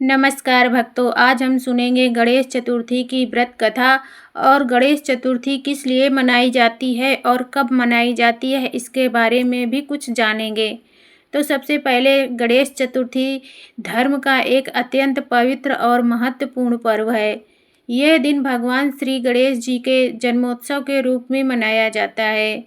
नमस्कार भक्तों, आज हम सुनेंगे गणेश चतुर्थी की व्रत कथा और गणेश चतुर्थी किस लिए मनाई जाती है और कब मनाई जाती है इसके बारे में भी कुछ जानेंगे। तो सबसे पहले गणेश चतुर्थी धर्म का एक अत्यंत पवित्र और महत्वपूर्ण पर्व है। यह दिन भगवान श्री गणेश जी के जन्मोत्सव के रूप में मनाया जाता है।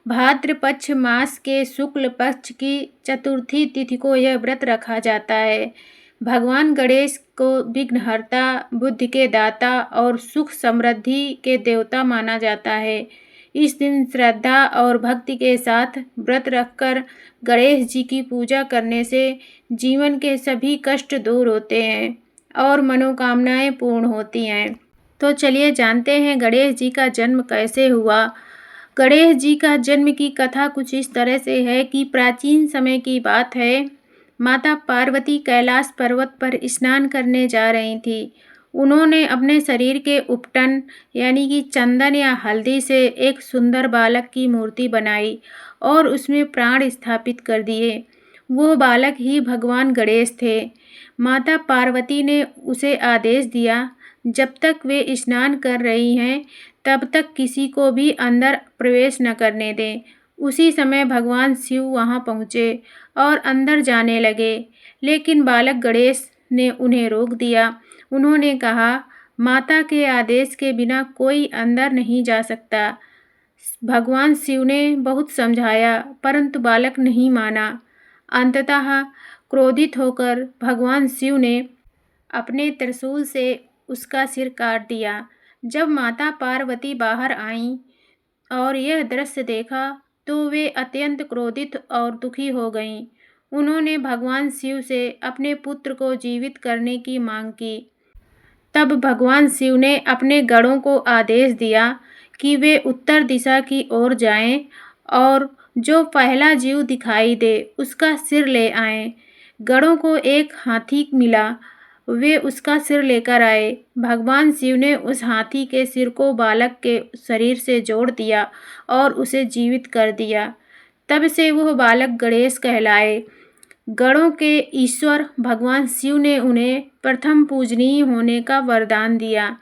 भाद्रपक्ष मास के शुक्ल पक्ष की चतुर्थी तिथि को यह व्रत रखा जाता है। भगवान गणेश को विघ्नहर्ता, बुद्धि के दाता और सुख समृद्धि के देवता माना जाता है। इस दिन श्रद्धा और भक्ति के साथ व्रत रखकर गणेश जी की पूजा करने से जीवन के सभी कष्ट दूर होते हैं और मनोकामनाएं पूर्ण होती हैं। तो चलिए जानते हैं गणेश जी का जन्म कैसे हुआ। गणेश जी का जन्म की कथा कुछ इस तरह से है कि प्राचीन समय की बात है। माता पार्वती कैलाश पर्वत पर स्नान करने जा रही थी। उन्होंने अपने शरीर के उपटन यानी कि चंदन या हल्दी से एक सुंदर बालक की मूर्ति बनाई और उसमें प्राण स्थापित कर दिए। वो बालक ही भगवान गणेश थे। माता पार्वती ने उसे आदेश दिया, जब तक वे स्नान कर रही हैं तब तक किसी को भी अंदर प्रवेश न करने दें। उसी समय भगवान शिव वहां पहुँचे और अंदर जाने लगे, लेकिन बालक गणेश ने उन्हें रोक दिया। उन्होंने कहा, माता के आदेश के बिना कोई अंदर नहीं जा सकता। भगवान शिव ने बहुत समझाया, परंतु बालक नहीं माना। अंततः क्रोधित होकर भगवान शिव ने अपने त्रिशूल से उसका सिर काट दिया। जब माता पार्वती बाहर आईं और यह दृश्य देखा तो वे अत्यंत क्रोधित और दुखी हो गईं। उन्होंने भगवान शिव से अपने पुत्र को जीवित करने की मांग की। तब भगवान शिव ने अपने गणों को आदेश दिया कि वे उत्तर दिशा की ओर जाएं और जो पहला जीव दिखाई दे उसका सिर ले आएं। गणों को एक हाथी मिला, वे उसका सिर लेकर आए। भगवान शिव ने उस हाथी के सिर को बालक के शरीर से जोड़ दिया और उसे जीवित कर दिया। तब से वह बालक गणेश कहलाए। गणों के ईश्वर भगवान शिव ने उन्हें प्रथम पूजनीय होने का वरदान दिया।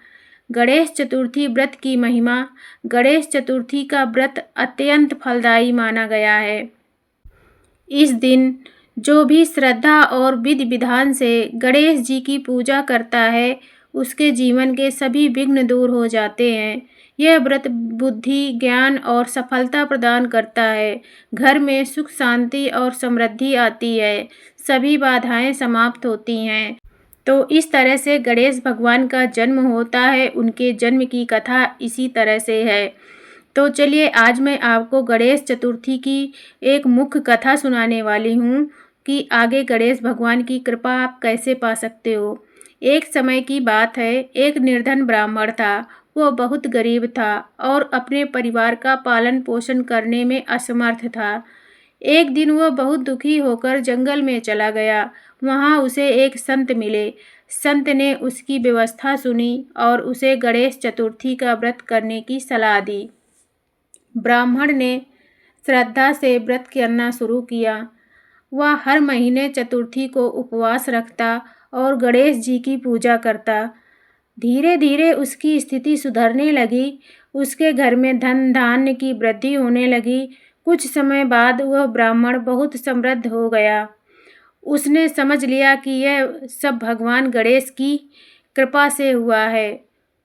गणेश चतुर्थी व्रत की महिमा। गणेश चतुर्थी का व्रत अत्यंत फलदायी माना गया है। इस दिन जो भी श्रद्धा और विधि विधान से गणेश जी की पूजा करता है, उसके जीवन के सभी विघ्न दूर हो जाते हैं। यह व्रत बुद्धि, ज्ञान और सफलता प्रदान करता है। घर में सुख, शांति और समृद्धि आती है। सभी बाधाएं समाप्त होती हैं। तो इस तरह से गणेश भगवान का जन्म होता है। उनके जन्म की कथा इसी तरह से है। तो चलिए आज मैं आपको गणेश चतुर्थी की एक मुख्य कथा सुनाने वाली हूँ कि आगे गणेश भगवान की कृपा आप कैसे पा सकते हो। एक समय की बात है, एक निर्धन ब्राह्मण था। वह बहुत गरीब था और अपने परिवार का पालन पोषण करने में असमर्थ था। एक दिन वह बहुत दुखी होकर जंगल में चला गया। वहाँ उसे एक संत मिले। संत ने उसकी व्यवस्था सुनी और उसे गणेश चतुर्थी का व्रत करने की सलाह दी। ब्राह्मण ने श्रद्धा से व्रत करना शुरू किया। वह हर महीने चतुर्थी को उपवास रखता और गणेश जी की पूजा करता। धीरे धीरे उसकी स्थिति सुधरने लगी। उसके घर में धन धान्य की वृद्धि होने लगी। कुछ समय बाद वह ब्राह्मण बहुत समृद्ध हो गया। उसने समझ लिया कि यह सब भगवान गणेश की कृपा से हुआ है।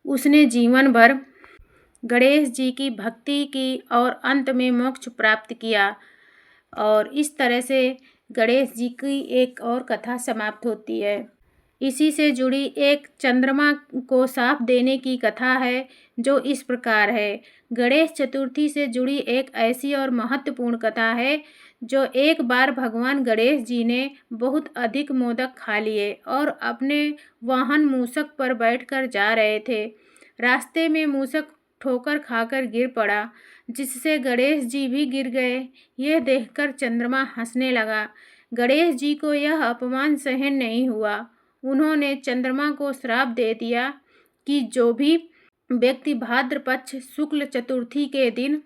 उसने जीवन भर गणेश जी की भक्ति की और अंत में मोक्ष प्राप्त किया। और इस तरह से गणेश जी की एक और कथा समाप्त होती है। इसी से जुड़ी एक चंद्रमा को शाप देने की कथा है जो इस प्रकार है। गणेश चतुर्थी से जुड़ी एक ऐसी और महत्वपूर्ण कथा है जो एक बार भगवान गणेश जी ने बहुत अधिक मोदक खा लिए और अपने वाहन मूषक पर बैठकर जा रहे थे। रास्ते में मूषक ठोकर खाकर गिर पड़ा, जिससे गणेश जी भी गिर गए। यह देखकर चंद्रमा हंसने लगा। गणेश जी को यह अपमान सहन नहीं हुआ। उन्होंने चंद्रमा को श्राप दे दिया कि जो भी व्यक्ति भाद्रपक्ष शुक्ल चतुर्थी के दिन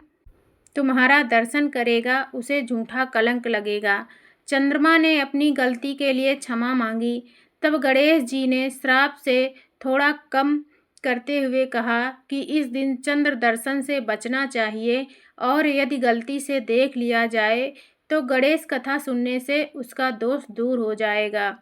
तुम्हारा दर्शन करेगा उसे झूठा कलंक लगेगा। चंद्रमा ने अपनी गलती के लिए क्षमा मांगी। तब गणेश जी ने श्राप से थोड़ा कम करते हुए कहा कि इस दिन चंद्र दर्शन से बचना चाहिए और यदि गलती से देख लिया जाए तो गणेश कथा सुनने से उसका दोष दूर हो जाएगा।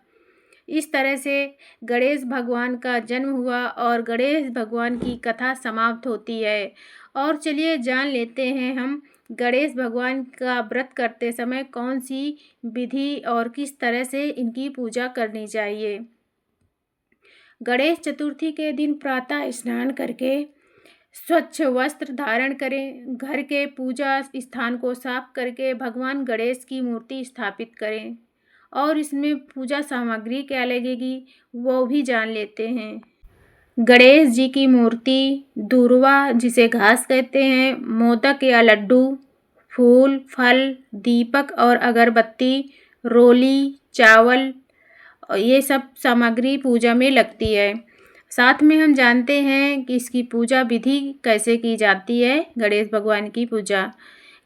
इस तरह से गणेश भगवान का जन्म हुआ और गणेश भगवान की कथा समाप्त होती है। और चलिए जान लेते हैं हम गणेश भगवान का व्रत करते समय कौन सी विधि और किस तरह से इनकी पूजा करनी चाहिए। गणेश चतुर्थी के दिन प्रातः स्नान करके स्वच्छ वस्त्र धारण करें, घर के पूजा स्थान को साफ करके भगवान गणेश की मूर्ति स्थापित करें और इसमें पूजा सामग्री क्या लगेगी वो भी जान लेते हैं। गणेश जी की मूर्ति दूर्वा जिसे घास कहते हैं, मोदक या लड्डू, फूल, फल, दीपक और अगरबत्ती, रोली, चावल ये सब सामग्री पूजा में लगती है। साथ में हम जानते हैं कि इसकी पूजा विधि कैसे की जाती है। गणेश भगवान की पूजा,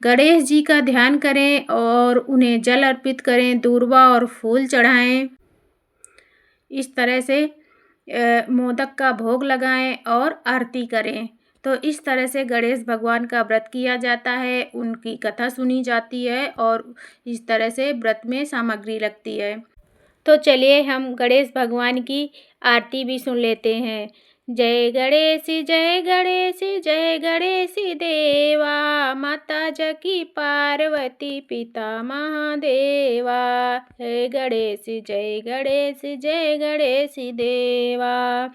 गणेश जी का ध्यान करें और उन्हें जल अर्पित करें, दूर्वा और फूल चढ़ाएं। इस तरह से मोदक का भोग लगाएं और आरती करें। तो इस तरह से गणेश भगवान का व्रत किया जाता है, उनकी कथा सुनी जाती है और इस तरह से व्रत में सामग्री लगती है। तो चलिए हम गणेश भगवान की आरती भी सुन लेते हैं। जय गणेश जय गणेश जय गणेश देवा, माता जकी पार्वती पिता महादेवा। जय गणेश जय गणेश जय गणेश देवा।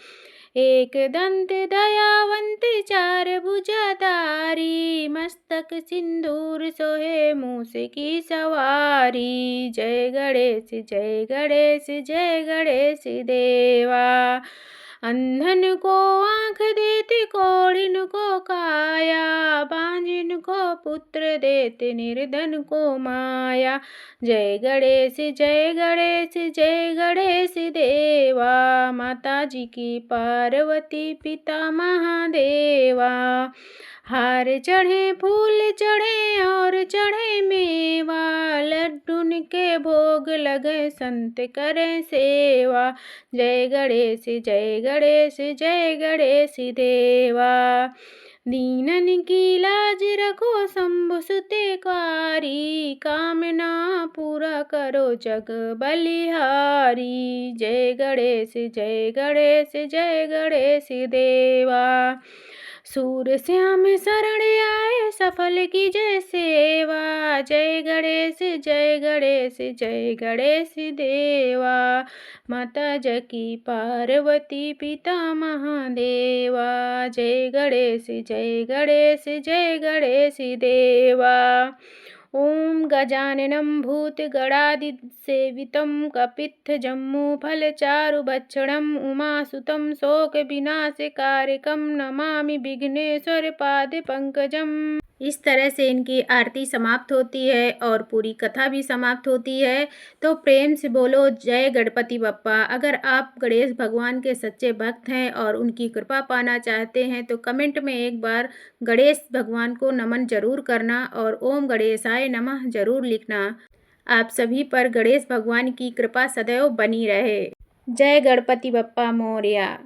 एक दंत दयावंत चार भुजाधारी, मस्तक सिंदूर सोहे मूस की सवारी। जय गणेश जय गणेश जय गणेश देवा। अंधन को आँख देते, कोढ़िन को काया, बांझिन को पुत्र देते, निर्धन को माया। जय गणेश जय गणेश जय गणेश देवा, माता जी की पार्वती पिता महादेवा। हार चढ़े फूल चढ़े और चढ़े मेवा, लड्डून के भोग लगे संत करें सेवा। जय गणेश जय गणेश जय गणेश देवा। दीनन की लाज रखो शंभु सुते कारी, कामना पूरा करो जग बलिहारी। जय गणेश जय गणेश जय गणेश देवा। सूर श्याम शरण आए सफल की जय सेवा। जय गणेश जय गणेश जय गणेश देवा, माता जकी पार्वती पिता महादेवा। जय गणेश जय गणेश जय गणेश देवा। ओम गजाननं भूतगणादिसेवितं कपित्थजम्बूफलचारुभक्षणं उमासुतं शोकविनाशकारकं नमामि विघ्नेश्वरपादपङ्कजम्। इस तरह से इनकी आरती समाप्त होती है और पूरी कथा भी समाप्त होती है। तो प्रेम से बोलो जय गणपति बप्पा। अगर आप गणेश भगवान के सच्चे भक्त हैं और उनकी कृपा पाना चाहते हैं तो कमेंट में एक बार गणेश भगवान को नमन जरूर करना और ओम गणेशाय नमः जरूर लिखना। आप सभी पर गणेश भगवान की कृपा सदैव बनी रहे। जय गणपति बप्पा मोरया।